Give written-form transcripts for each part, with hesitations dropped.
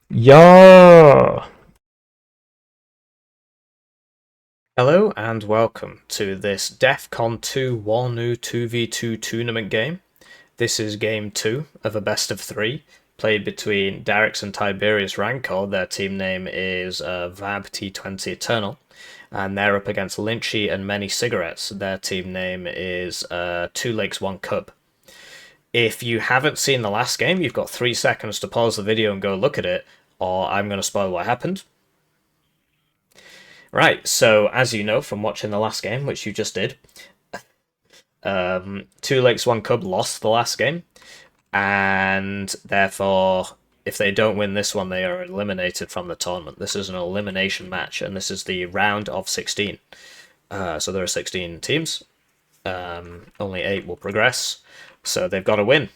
Yo! Hello and welcome to this DEF CON 2 Warno 2v2 tournament game. This is game 2 of a best of 3, played between Darricks and Tryberius Rancor. Their team name is VAB T20 Eternal, and they're up against Lynchie and Many Cigarettes. Their team name is 2 Lakes 1 Cub. If you haven't seen the last game, you've got 3 seconds to pause the video and go look at it, or I'm going to spoil what happened. Right, so as you know from watching the last game, which you just did, 2 Lakes 1 Cub lost the last game, and therefore, if they don't win this one, they are eliminated from the tournament. This is an elimination match, and this is the round of 16. So there are 16 teams, only 8 will progress, so they've got to win.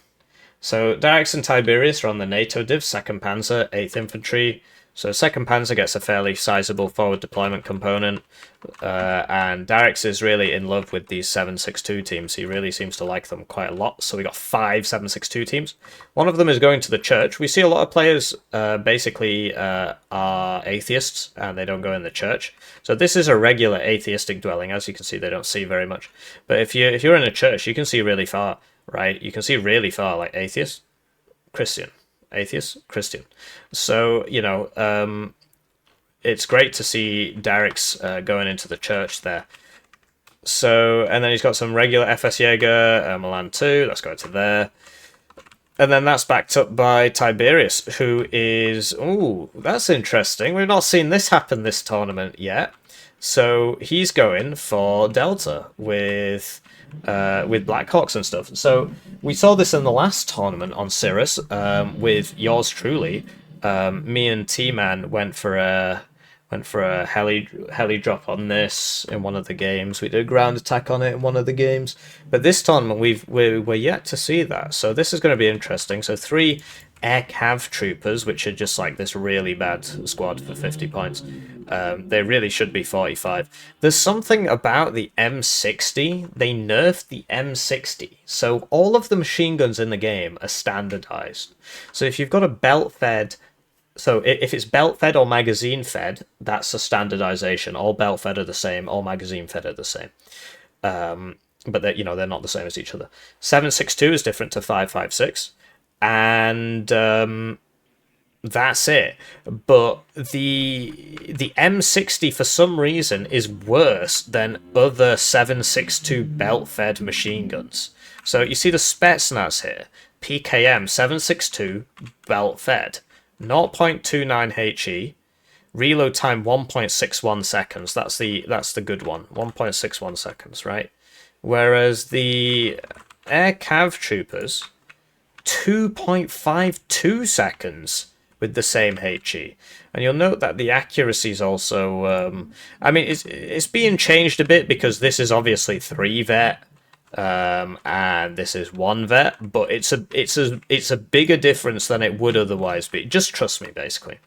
So Darricks and Tiberius are on the NATO div, 2nd Panzer, 8th Infantry. So 2nd Panzer gets a fairly sizable forward deployment component, and Darricks is really in love with these 7.62 teams. He really seems to like them quite a lot. So we got 5 7.62 teams. One of them is going to the church. We see a lot of players basically are atheists, and they don't go in the church. So this is a regular atheistic dwelling. As you can see, they don't see very much. But if you're in a church, you can see really far. Right, you can see really far, like atheist, Christian, atheist, Christian. So it's great to see Darricks going into the church there. So, and then he's got some regular FS Jaeger, Milan 2. Let's go to there. And then that's backed up by Tiberius, who is... Ooh, that's interesting. We've not seen this happen this tournament yet. So he's going for Delta with Blackhawks and stuff. So we saw this in the last tournament on Cyrus with yours truly. Me and T-Man went for a heli drop on this in one of the games. We did a ground attack on it in one of the games. But this tournament we're yet to see that. So this is going to be interesting. So 3 air cav troopers, which are just like this really bad squad for 50 points. They really should be 45. There's something about the M60. They nerfed the M60. So all of the machine guns in the game are standardized. So if you've got a belt fed, so if it's belt fed or magazine fed, that's a standardization. All belt fed are the same, all magazine fed are the same. But they're not the same as each other. 7.62 is different to 5.56. And that's it. But the M60 for some reason is worse than other 7.62 belt-fed machine guns. So you see the Spetsnaz here, PKM 7.62 belt-fed, 0.29 HE, reload time 1.61 seconds. That's the good one, 1.61 seconds, right? Whereas the Air Cav Troopers 2.52 seconds with the same HE. And you'll note that the accuracy is also it's being changed a bit because this is obviously 3 vet and this is 1 vet, but it's a bigger difference than it would otherwise be. Just trust me, basically.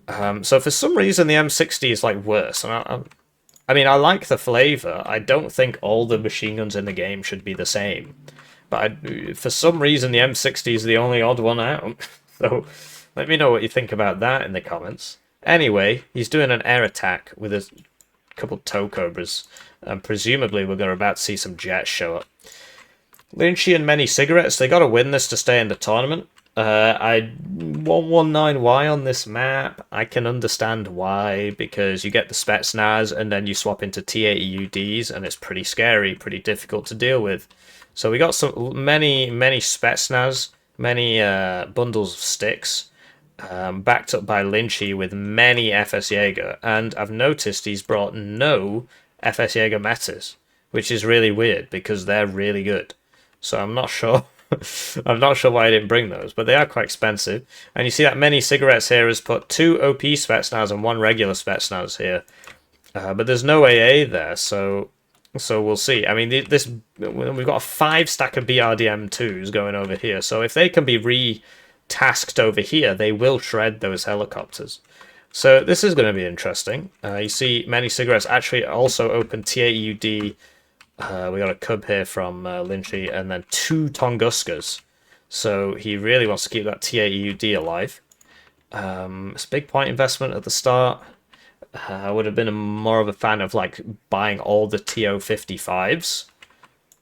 So for some reason the M60 is like worse, and I like the flavor. I don't think all the machine guns in the game should be the same. But for some reason, the M60 is the only odd one out. So let me know what you think about that in the comments. Anyway, he's doing an air attack with a couple tow cobras. And presumably we're about to see some jets show up. Lynchie and Many Cigarettes, they got to win this to stay in the tournament. I 119Y on this map. I can understand why, because you get the Spetsnaz and then you swap into T80UDs and it's pretty scary, pretty difficult to deal with. So we got many Spetsnaz, many bundles of sticks, backed up by Lynchie with many FS Jaeger, and I've noticed he's brought no FS Jaeger metas, which is really weird because they're really good. So I'm not sure. I'm not sure why I didn't bring those, but they are quite expensive. And you see that Many Cigarettes here has put 2 OP Spetsnaz and 1 regular Spetsnaz here, but there's no AA there, so we'll see. I mean, we've got a 5 stack of BRDM2s going over here, so if they can be re-tasked over here, they will shred those helicopters. So this is going to be interesting. You see Many Cigarettes actually also open T8UD. We got a Cub here from Lynchie, and then 2 Tonguskas. So he really wants to keep that T8UD alive. It's a big point investment at the start. I would have been more of a fan of like buying all the TO-55s.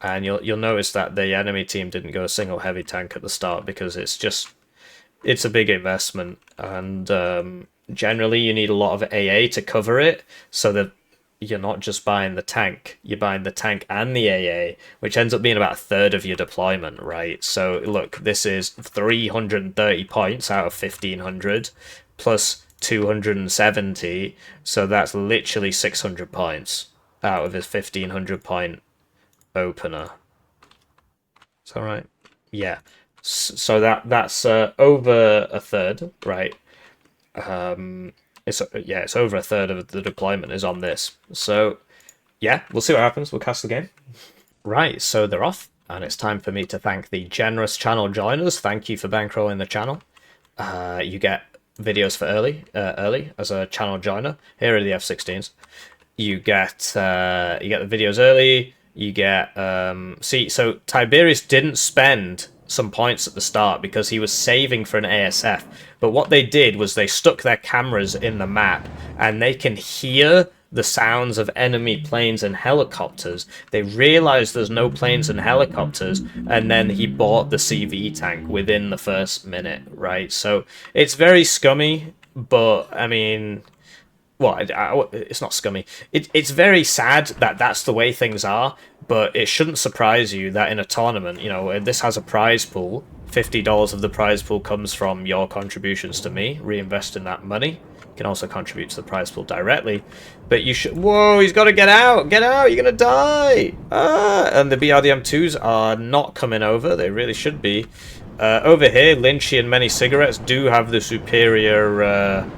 And you'll notice that the enemy team didn't go a single heavy tank at the start because it's a big investment, and generally you need a lot of AA to cover it, so that you're not just buying the tank, you're buying the tank and the AA, which ends up being about a third of your deployment, right? So look, this is 330 points out of 1500 plus 270, so that's literally 600 points out of his 1500 point opener. Is that right? Yeah. So that's over a third, right? It's over a third of the deployment is on this. So yeah, we'll see what happens. We'll cast the game. Right, so they're off, and it's time for me to thank the generous channel joiners. Thank you for bankrolling the channel. You get videos for early as a channel joiner. Here are the F-16s. You get the videos early. You get so Tryberius didn't spend some points at the start because he was saving for an ASF. But what they did was they stuck their cameras in the map, and they can hear the sounds of enemy planes and helicopters. They realized there's no planes and helicopters, and then he bought the CV tank within the first minute, right? So it's very scummy, but I mean, well, it's not scummy. It's very sad that that's the way things are, but it shouldn't surprise you that in a tournament, this has a prize pool. $50 of the prize pool comes from your contributions to me. Reinvest in that money. You can also contribute to the prize pool directly. But you should... Whoa, he's got to get out! Get out! You're going to die! And the BRDM2s are not coming over. They really should be. Over here, Lynchie and many cigarettes do have the superior...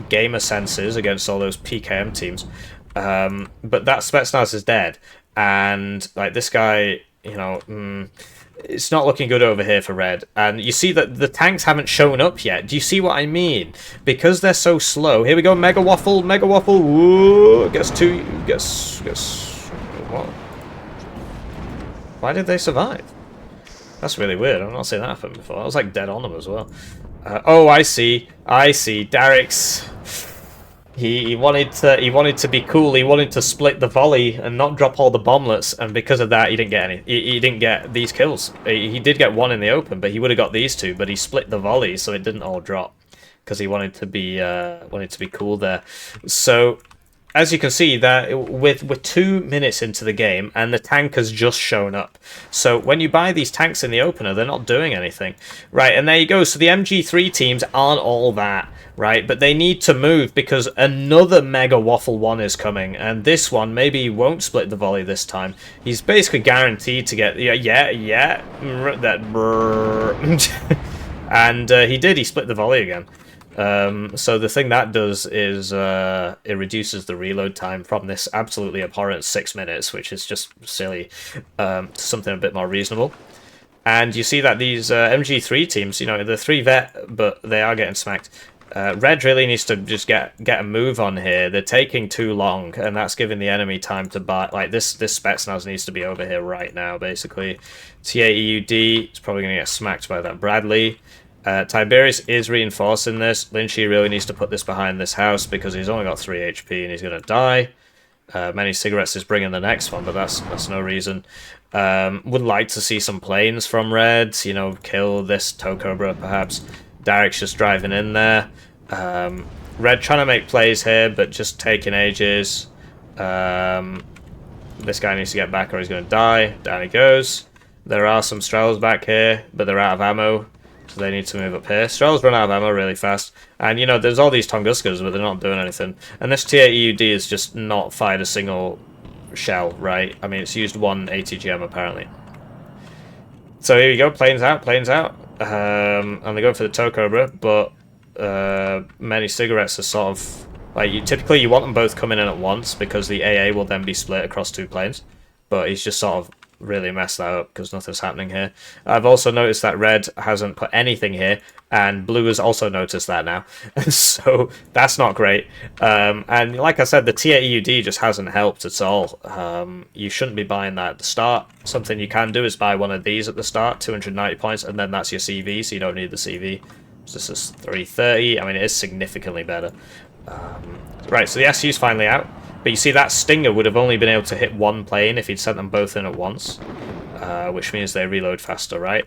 gamer senses against all those PKM teams, but that Spetsnaz is dead, and like this guy, it's not looking good over here for red. And you see that the tanks haven't shown up yet. Do you see what I mean? Because they're so slow. Here we go, Mega Waffle, Mega Waffle. Whoa, gets what? Why did they survive? That's really weird. I've not seen that happen before. I was like dead on them as well. Oh, I see. Darricks. He wanted to be cool. He wanted to split the volley and not drop all the bomblets, and because of that, he didn't get any. He didn't get these kills. He did get one in the open, but he would have got these two. But he split the volley, so it didn't all drop because he wanted to be cool there. So, as you can see, that we're 2 minutes into the game, and the tank has just shown up. So when you buy these tanks in the opener, they're not doing anything. Right, and there you go. So the MG3 teams aren't all that, right? But they need to move because another Mega Waffle 1 is coming. And this one, maybe he won't split the volley this time. He's basically guaranteed to get... Yeah. And he did. He split the volley again. So the thing that does is it reduces the reload time from this absolutely abhorrent 6 minutes, which is just silly, to something a bit more reasonable. And you see that these MG3 teams, they're 3 vet, but they are getting smacked. Red really needs to just get a move on here. They're taking too long, and that's giving the enemy time to buy. Like this Spetsnaz needs to be over here right now, basically. TA-EUD is probably going to get smacked by that Bradley. Tryberius is reinforcing this. Lynchie really needs to put this behind this house because he's only got 3 HP and he's going to die. Many cigarettes is bringing the next one, but that's no reason. Would like to see some planes from red, kill this Tokobra perhaps. Darricks just driving in there. Red trying to make plays here, but just taking ages. This guy needs to get back or he's going to die. Down he goes. There are some Strels back here, but they're out of ammo. So they need to move up here. Strels run out of ammo really fast. And, there's all these Tunguskas, but they're not doing anything. And this TA-EUD has just not fired a single shell, right? I mean, it's used 1 ATGM, apparently. So here we go. Planes out. And they go for the Tokobra, but many cigarettes are sort of... typically you want them both coming in at once, because the AA will then be split across 2 planes. But he's just sort of really messed that up because nothing's happening here. I've also noticed that red hasn't put anything here, and blue has also noticed that now. So that's not great. And like I said, the TA-EUD just hasn't helped at all. You shouldn't be buying that at the start. Something you can do is buy one of these at the start, 290 points, and then that's your CV, so you don't need the CV. This is 330. I mean, it is significantly better. Right, so the SU's finally out. But you see, that Stinger would have only been able to hit one plane if he'd sent them both in at once. Which means they reload faster, right?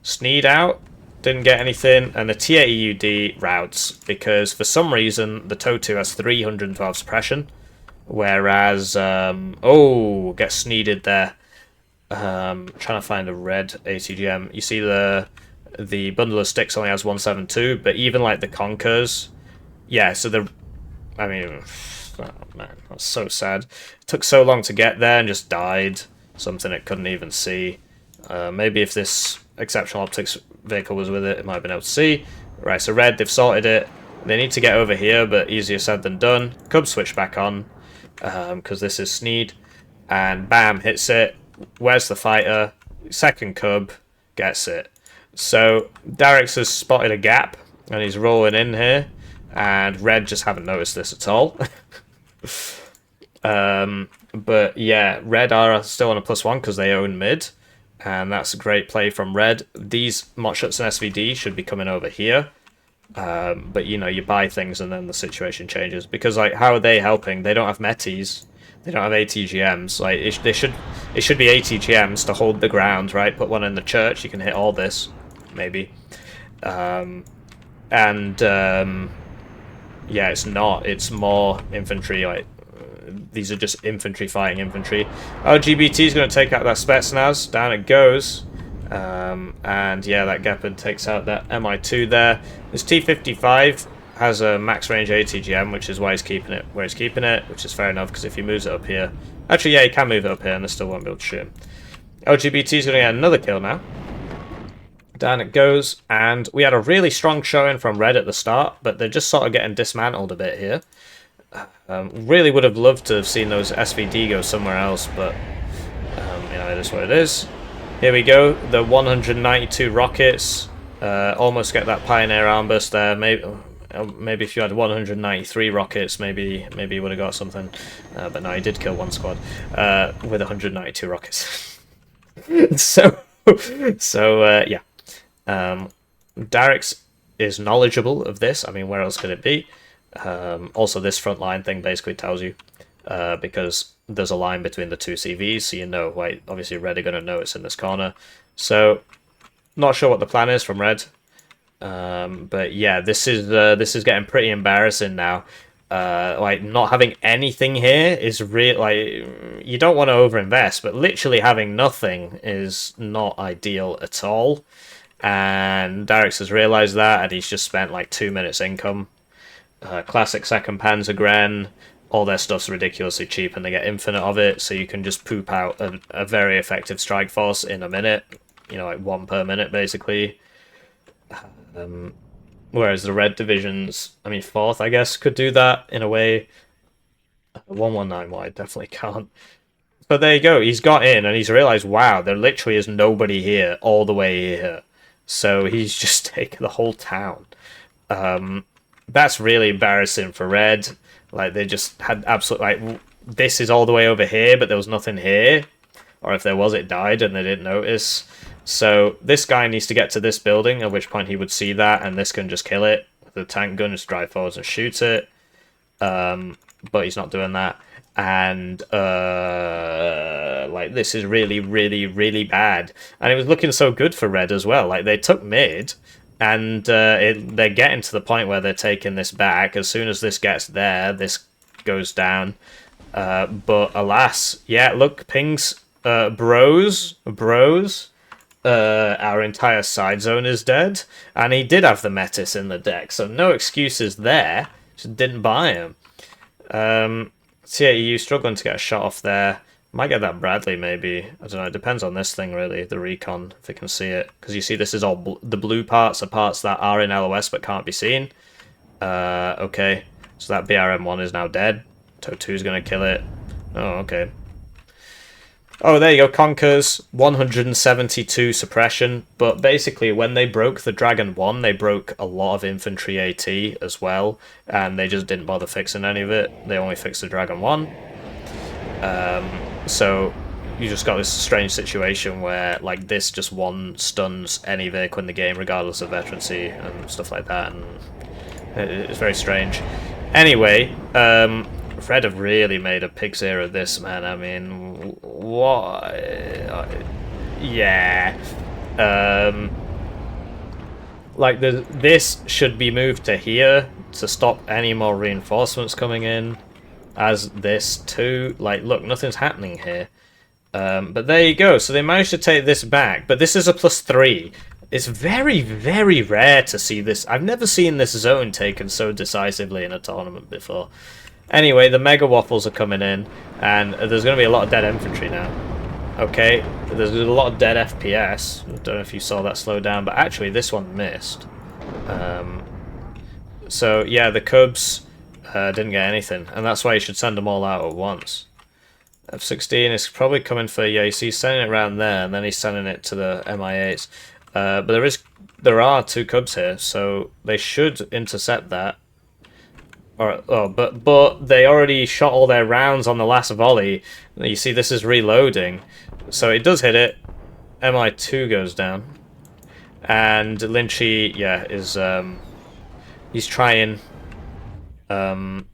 Sneed out. Didn't get anything. And the T-80UD routes. Because for some reason, the TOW2 has 312 suppression. Whereas... oh, get sneeded there. Trying to find a red ATGM. You see the bundle of sticks only has 172, but even like the Conkers, yeah. So I mean, oh man, that's so sad. It took so long to get there and just died. Something it couldn't even see. Maybe if this exceptional optics vehicle was with it, it might have been able to see. Right, so red, they've sorted it. They need to get over here, but easier said than done. Cub switch back on because this is Sneed, and bam, hits it. Where's the fighter? Second Cub gets it. So Darricks has spotted a gap and he's rolling in here, and red just haven't noticed this at all. But yeah, red are still on a +1 because they own mid, and that's a great play from red. These Motshots and SVD should be coming over here. But you know, you buy things and then the situation changes, because like, how are they helping? They don't have metis. They don't have ATGMs. Like it should be ATGMs to hold the ground, right? Put one in the church, you can hit all this, maybe. Yeah, it's not. It's more infantry. Like these are just infantry fighting infantry. LGBT is going to take out that Spetsnaz. Down it goes. And yeah, that Gepard takes out that MI2 there. This T-55 has a max range ATGM, which is why he's keeping it where he's keeping it, which is fair enough, because if he moves it up here... Actually, yeah, he can move it up here, and they still won't be able to shoot him. LGBT is going to get another kill now. Down it goes, and we had a really strong showing from red at the start, but they're just sort of getting dismantled a bit here. Really would have loved to have seen those SVD go somewhere else, but you know, it is what it is. Here we go, the 192 rockets. Almost get that Pioneer armburst there. Maybe if you had 193 rockets, maybe you would have got something. But no, he did kill one squad with 192 rockets. so yeah. Darricks is knowledgeable of this. I mean, where else could it be? Also, this front line thing basically tells you, because there's a line between the two CVs, so you know, like, obviously red are going to know it's in this corner. So, not sure what the plan is from red. But yeah, this is getting pretty embarrassing now. Like, not having anything here is real. Like, you don't want to overinvest, but literally having nothing is not ideal at all. And Darricks has realized that, and he's just spent like 2 minutes income. Classic second Panzergren. All their stuff's ridiculously cheap, and they get infinite of it, so you can just poop out a very effective strike force in a minute. You know, like 1 per minute, basically. Whereas the red divisions, I mean, 4th, I guess, could do that in a way. 119 wide definitely can't. But there you go, he's got in, and he's realized, wow, there literally is nobody here all the way here. So he's just taken the whole town. That's really embarrassing for red. Like, they just had absolutely, like, this is all the way over here, but there was nothing here. Or if there was, it died and they didn't notice. So this guy needs to get to this building, at which point he would see that, and this can just kill it. The tank gun just drive forwards and shoots it. But he's not doing that. And, like, this is really, really, really bad. And it was looking so good for red as well. Like, they took mid, and they're getting to the point where they're taking this back. As soon as this gets there, this goes down. But alas, yeah, look, pings, bros, our entire side zone is dead. And he did have the Metis in the deck, so no excuses there. Just didn't buy him. CAEU struggling to get a shot off there. Might get that Bradley, maybe. I don't know, it depends on this thing, really, the recon, if it can see it. Because you see, this is all the blue parts are parts that are in LOS but can't be seen. Okay, so that BRM1 is now dead. TOW2 is going to kill it. Oh, okay. Oh, there you go, Conkers, 172 suppression. But basically, when they broke the Dragon 1, they broke a lot of infantry AT as well. And they just didn't bother fixing any of it. They only fixed the Dragon 1. So, you just got this strange situation where like this just one stuns any vehicle in the game regardless of veterancy and stuff like that, and it's very strange. Anyway, Red have really made a pig's ear of this, man. I mean, what? Yeah. Like, this should be moved to here to stop any more reinforcements coming in, as this too. Like, look, nothing's happening here. But there you go. So they managed to take this back, but this is a +3. It's very, very rare to see this. I've never seen this zone taken so decisively in a tournament before. Anyway, the Mega Waffles are coming in, and there's going to be a lot of dead infantry now. Okay, there's a lot of dead FPS. I don't know if you saw that slow down, but actually this one missed. So yeah, the Cubs didn't get anything, and that's why you should send them all out at once. F-16 is probably coming for, yeah, you see he's sending it around there, and then he's sending it to the MI8s. But there are 2 Cubs here, so they should intercept that. But they already shot all their rounds on the last volley. You see, this is reloading, so it does hit it. MI2 goes down, and Lynchie, yeah, is he's trying. Man,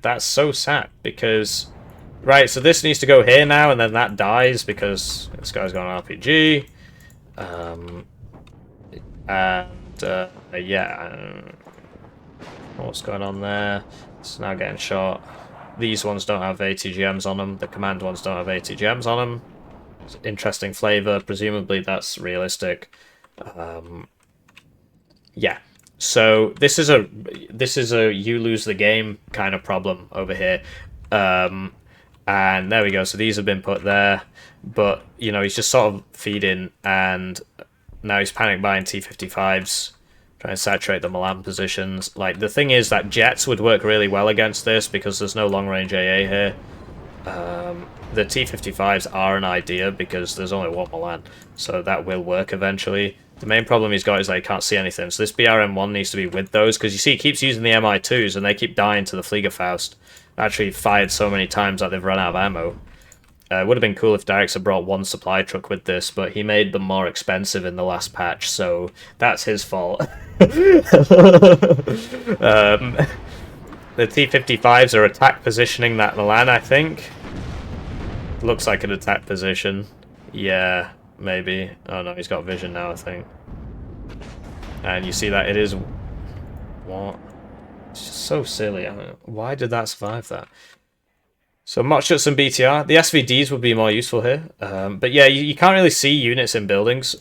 that's so sad because, right, so this needs to go here now, and then that dies because this guy's got an RPG. Yeah. What's going on there? It's now getting shot. These ones don't have ATGMs on them. The command ones don't have ATGMs on them. It's interesting flavor. Presumably that's realistic. Yeah. So this is a you lose the game kind of problem over here. And there we go. So these have been put there, but you know, he's just sort of feeding, and now he's panic buying T-55s. Trying to saturate the Milan positions. Like, the thing is that jets would work really well against this because there's no long-range AA here. The T-55s are an idea because there's only one Milan, so that will work eventually. The main problem he's got is that he can't see anything, so this BRM-1 needs to be with those, because you see he keeps using the MI2s and they keep dying to the Fliegerfaust. Actually fired so many times that they've run out of ammo. It would have been cool if Darricks had brought 1 supply truck with this, but he made them more expensive in the last patch, so that's his fault. The T-55s are attack positioning that Milan, I think. Looks like an attack position. Yeah, maybe. Oh no, he's got vision now, I think. And you see that it is... What? It's just so silly. I mean, why did that survive that? So Mach shots and BTR. The SVDs would be more useful here. But yeah, you can't really see units in buildings.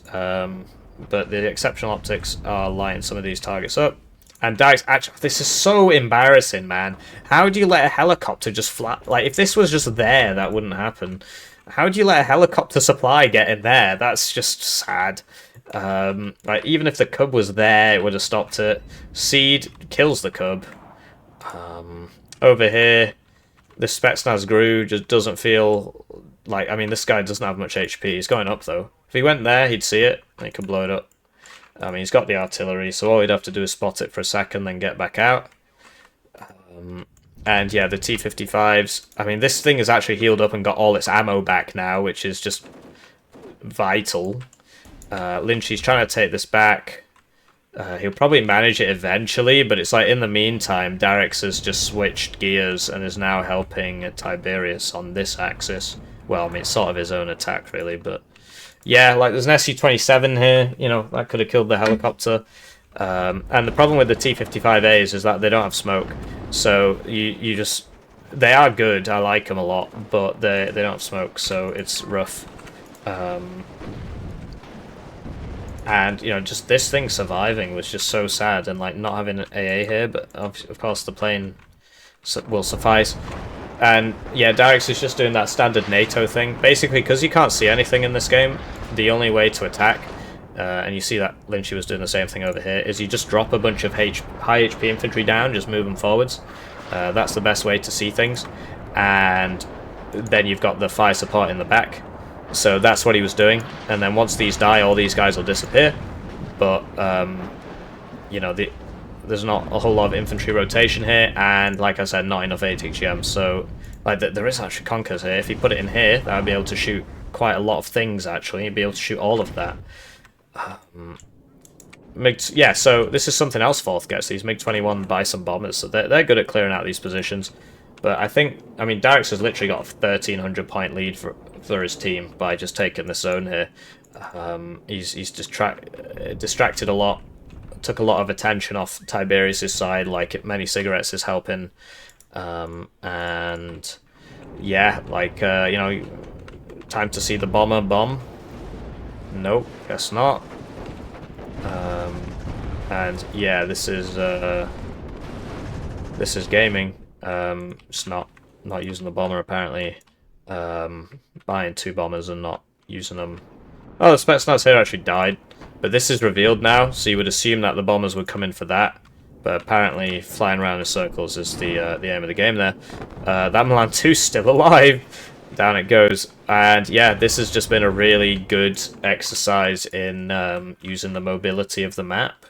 But the exceptional optics are lighting some of these targets up. And Darricks, actually, this is so embarrassing, man. How do you let a helicopter just fly? Like, if this was just there, that wouldn't happen. How do you let a helicopter supply get in there? That's just sad. Like, even if the Cub was there, it would have stopped it. Seed kills the Cub. Over here, the Spetsnaz Gru just doesn't feel like... I mean, this guy doesn't have much HP. He's going up, though. If he went there, he'd see it, and he could blow it up. I mean, he's got the artillery, so all he'd have to do is spot it for a second, then get back out. And yeah, the T-55s. I mean, this thing has actually healed up and got all its ammo back now, which is just vital. Lynchie's trying to take this back. He'll probably manage it eventually, but it's like in the meantime, Darricks has just switched gears and is now helping Tryberius on this axis. Well, I mean, it's sort of his own attack, really, but... Yeah, like, there's an SU-27 here, you know, that could have killed the helicopter. And the problem with the T-55As is that they don't have smoke. So, you just... They are good, I like them a lot, but they don't have smoke, so it's rough. And, you know, just this thing surviving was just so sad, and, like, not having an AA here, but of course the plane will suffice. And, yeah, Darricks is just doing that standard NATO thing. Basically, because you can't see anything in this game, the only way to attack, and you see that Lynchie was doing the same thing over here, is you just drop a bunch of high HP infantry down, just move them forwards. That's the best way to see things. And then you've got the fire support in the back. So that's what he was doing. And then once these die, all these guys will disappear. But, you know, there's not a whole lot of infantry rotation here, and like I said, not enough ATGMs. So like there is actually Conkers here. If you put it in here, that would be able to shoot quite a lot of things. Actually, you'd be able to shoot all of that. Yeah, so this is something else Fourth gets. These MiG-21 Bison bombers, so they're good at clearing out these positions. But I mean, Darricks has literally got a 1,300 point lead for his team by just taking the zone here. He's distracted a lot, took a lot of attention off Tryberius' side, like many cigarettes is helping. And yeah, like, you know, time to see the bomber bomb. Nope, guess not. And yeah, this is gaming. It's not using the bomber apparently. Buying 2 bombers and not using them. Oh, the Spetsnaz here actually died, but this is revealed now, so you would assume that the bombers would come in for that. But apparently, flying around in circles is the aim of the game there. That Milan 2's still alive. Down it goes. And yeah, this has just been a really good exercise in using the mobility of the map.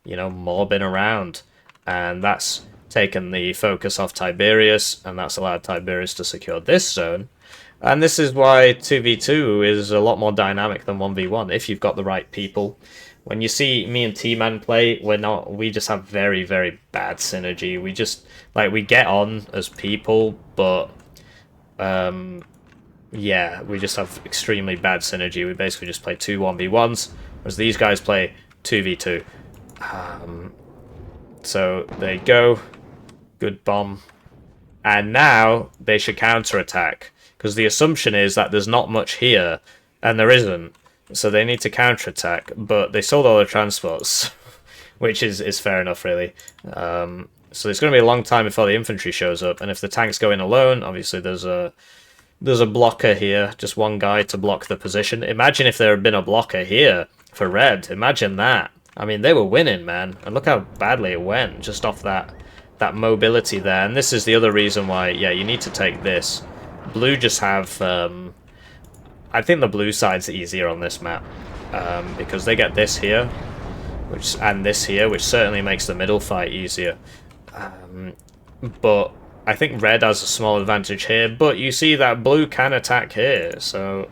You know, mobbing around. And that's taken the focus off Tryberius, and that's allowed Tryberius to secure this zone. And this is why 2v2 is a lot more dynamic than 1v1, if you've got the right people. When you see me and T-Man play, we just have very, very bad synergy. We just, like, we get on as people, but yeah, we just have extremely bad synergy. We basically just play 2 1v1s, whereas these guys play 2v2. So there you go. Good bomb. And now they should counter-attack, because the assumption is that there's not much here, and there isn't. So they need to counter-attack, but they sold all their transports, which is fair enough, really. So it's going to be a long time before the infantry shows up, and if the tanks go in alone, obviously there's a blocker here, just one guy to block the position. Imagine if there had been a blocker here for red. Imagine that. I mean, they were winning, man, and look how badly it went, just off that mobility there. And this is the other reason why, yeah, you need to take this. Blue just have... I think the blue side's easier on this map, because they get this here, and this here, which certainly makes the middle fight easier. But I think red has a small advantage here, but you see that blue can attack here, so...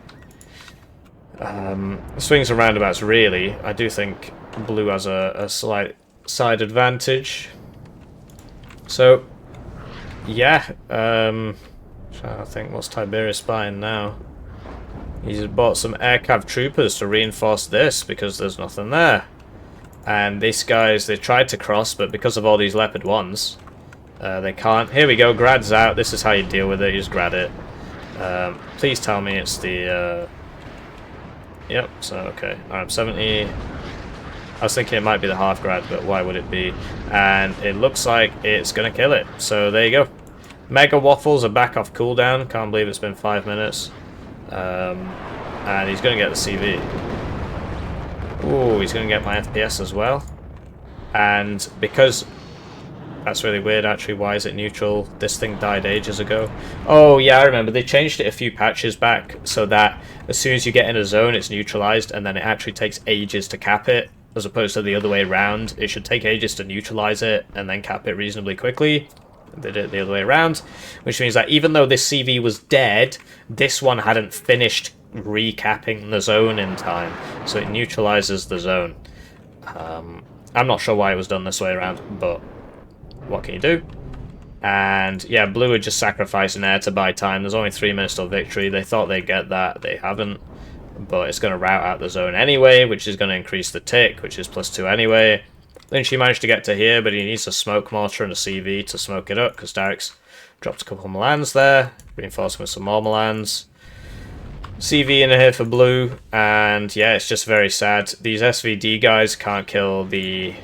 swings and roundabouts, really. I do think blue has a slight side advantage. So, yeah, trying to think, what's Tryberius buying now? He's bought some aircraft troopers to reinforce this, because there's nothing there. And these guys, they tried to cross, but because of all these Leopard 1s, they can't. Here we go, Grad's out. This is how you deal with it, you just grad it. Please tell me it's the... Yep, so, okay. RM70. I was thinking it might be the half grad, but why would it be? And it looks like it's going to kill it. So there you go. Mega Waffles are back off cooldown. Can't believe it's been 5 minutes. And he's going to get the CV. Ooh, he's going to get my FPS as well. And because... That's really weird, actually. Why is it neutral? This thing died ages ago. Oh, yeah, I remember. They changed it a few patches back so that as soon as you get in a zone, it's neutralized, and then it actually takes ages to cap it, as opposed to the other way around. It should take ages to neutralize it and then cap it reasonably quickly. They did it the other way around, which means that even though this CV was dead, this one hadn't finished recapping the zone in time, so it neutralizes the zone. I'm not sure why it was done this way around, but what can you do? And yeah, blue are just sacrificing air to buy time. There's only 3 minutes till victory. They thought they'd get that, they haven't. But it's going to route out the zone anyway, which is going to increase the tick, which is +2 anyway. Lynchie managed to get to here, but he needs a smoke mortar and a CV to smoke it up, because Darricks dropped a couple of Milans there. Reinforcing with some more Milans. CV in here for blue, and yeah, it's just very sad. These SVD guys can't kill the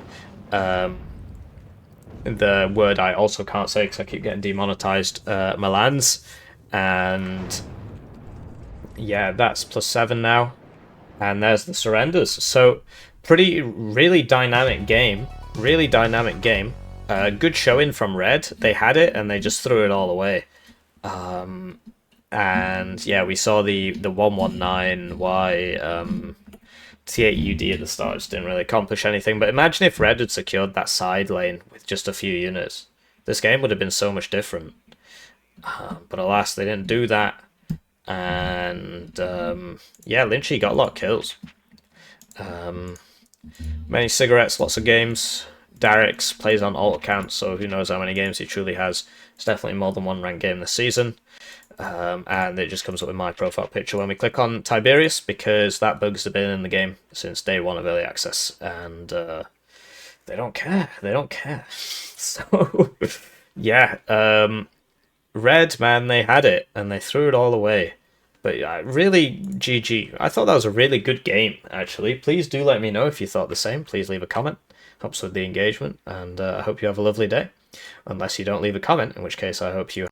word I also can't say because I keep getting demonetized, Milans. And yeah, that's +7 now. And there's the surrenders. So, really dynamic game. Really dynamic game. Good showing from red. They had it and they just threw it all away. And yeah, we saw the 119Y T8 UD at the start just didn't really accomplish anything. But imagine if Red had secured that side lane with just a few units. This game would have been so much different. But alas, they didn't do that. And yeah, Lynchie got a lot of kills. Many cigarettes, lots of games. Darricks plays on alt accounts, so who knows how many games he truly has. It's definitely more than one ranked game this season. And it just comes up with my profile picture when we click on Tryberius, because that bug's been in the game since day one of early access, and they don't care. They don't care. So, yeah, Red, man, they had it, and they threw it all away. But really, GG. I thought that was a really good game, actually. Please do let me know if you thought the same. Please leave a comment. Helps with the engagement, and I hope you have a lovely day. Unless you don't leave a comment, in which case I hope you